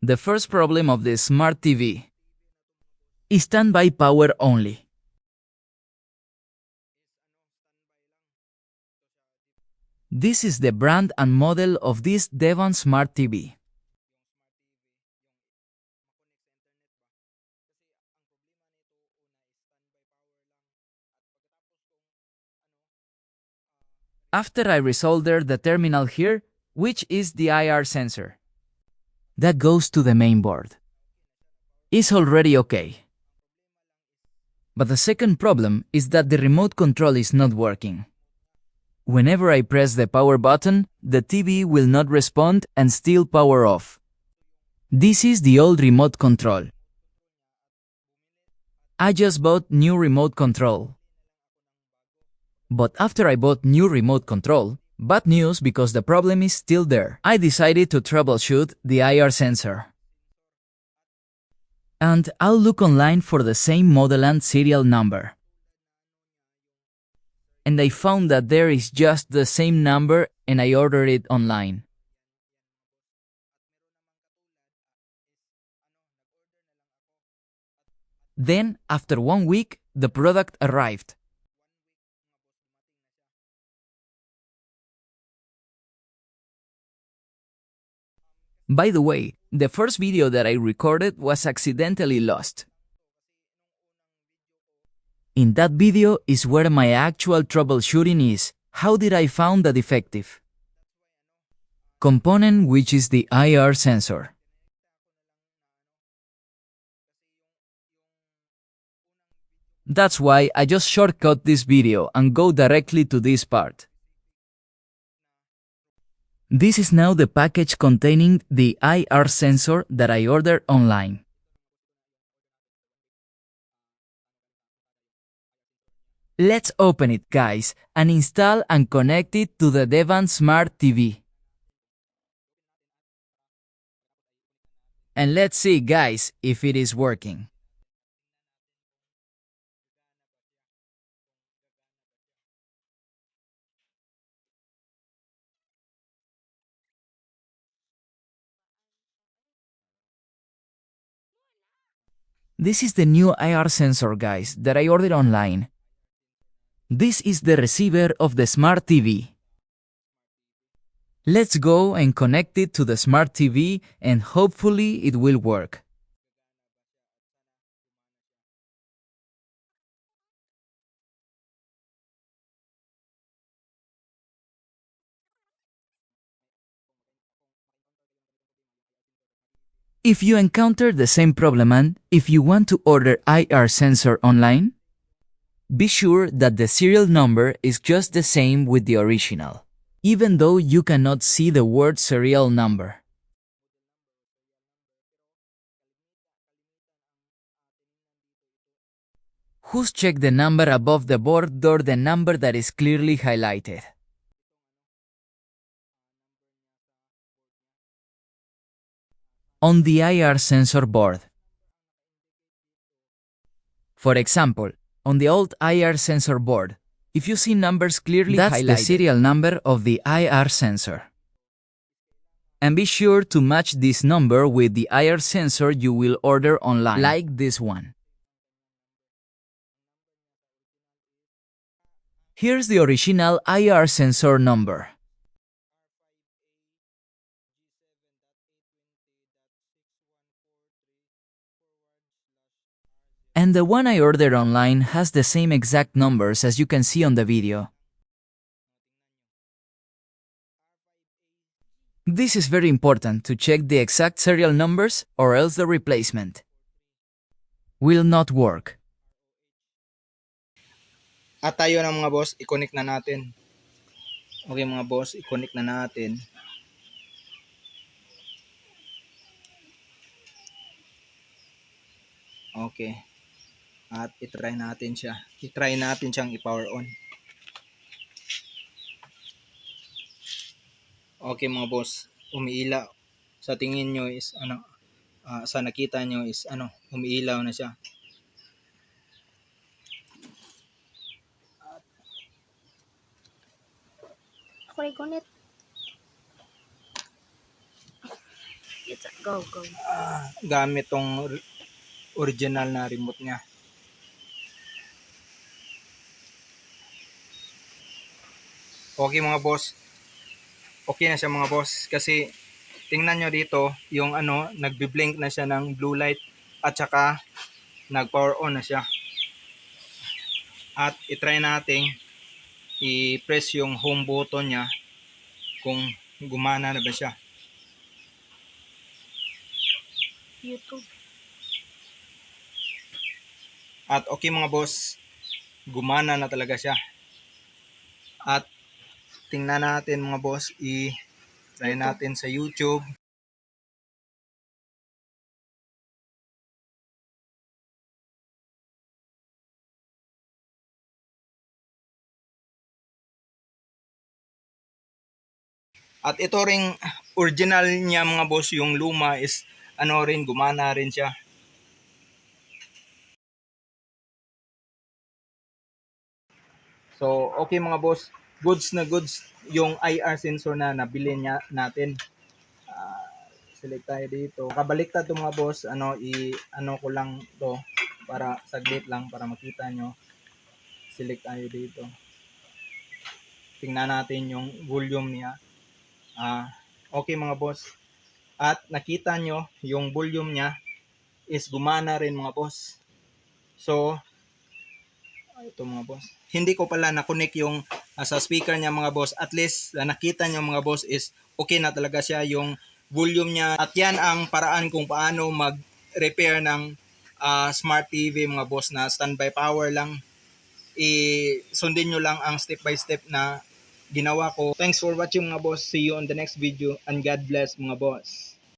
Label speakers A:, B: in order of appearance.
A: The first problem of the Smart TV is standby power only. This is the brand and model of this Devant Smart TV. After I resoldered the terminal here, which is the IR sensor, that goes to the main board, is already okay. But the second problem is that the remote control is not working. Whenever I press the power button, the TV will not respond and still power off. This is the old remote control. I just bought new remote control. But after I bought new remote control, bad news because the problem is still there. I decided to troubleshoot the IR sensor. And I'll look online for the same model and serial number. And I found that there is just the same number and I ordered it online. Then, after 1 week, the product arrived. By the way, the first video that I recorded was accidentally lost. In that video is where my actual troubleshooting is. How did I found the defective component, which is the IR sensor? That's why I just shortcut this video and go directly to this part. This is now the package containing the IR sensor that I ordered online. Let's open it, guys, and install and connect it to the Devant Smart TV. And let's see, guys, if it is working. This is the new IR sensor, guys, that I ordered online. This is the receiver of the Smart TV. Let's go and connect it to the Smart TV and hopefully it will work. If you encounter the same problem and if you want to order IR sensor online, be sure that the serial number is just the same with the original, even though you cannot see the word serial number. Just check the number above the board or the number that is clearly highlighted. On the IR sensor board. For example, on the old IR sensor board, if you see numbers clearly highlighted, that's the serial number of the IR sensor. And be sure to match this number with the IR sensor you will order online, like this one. Here's the original IR sensor number. And the one I ordered online has the same exact numbers as you can see on the video. This is very important to check the exact serial numbers or else the replacement will not work.
B: At tayo na mga boss, i-connect na natin. Okay mga boss, i-connect na natin. Okay. At i-try natin siya. I-try natin siyang i-power on. Okay mga boss, umiila. Sa tingin nyo is sa nakita nyo is umiilaw na siya.
C: Ako rin connect.
B: gamit tong original na remote niya. Okay mga boss. Okay na siya mga boss kasi tingnan nyo dito yung nagbi-blink na siya ng blue light at saka nag-power on na siya. At i-try nating i-press yung home button niya kung gumana na ba siya.
C: YouTube.
B: At okay mga boss, gumana na talaga siya. At tingnan natin mga boss, i-try natin sa YouTube. At ito ring original niya mga boss, yung luma is gumana rin siya. So okay mga boss, goods na goods yung IR sensor na nabili natin. Select tayo dito. Kabaliktad to mga boss, ko lang to para saglit lang para makita nyo. Select tayo dito. Tingnan natin yung volume niya. Okay mga boss. At nakita nyo yung volume niya is gumana rin mga boss. So ito mga boss. Hindi ko pala na-connect yung sa speaker niya mga boss. At least nakita nyo mga boss is okay na talaga siya yung volume niya. At yan ang paraan kung paano mag-repair ng smart TV mga boss na standby power lang. Sundin nyo lang ang step by step na ginawa ko. Thanks for watching mga boss. See you on the next video and God bless mga boss.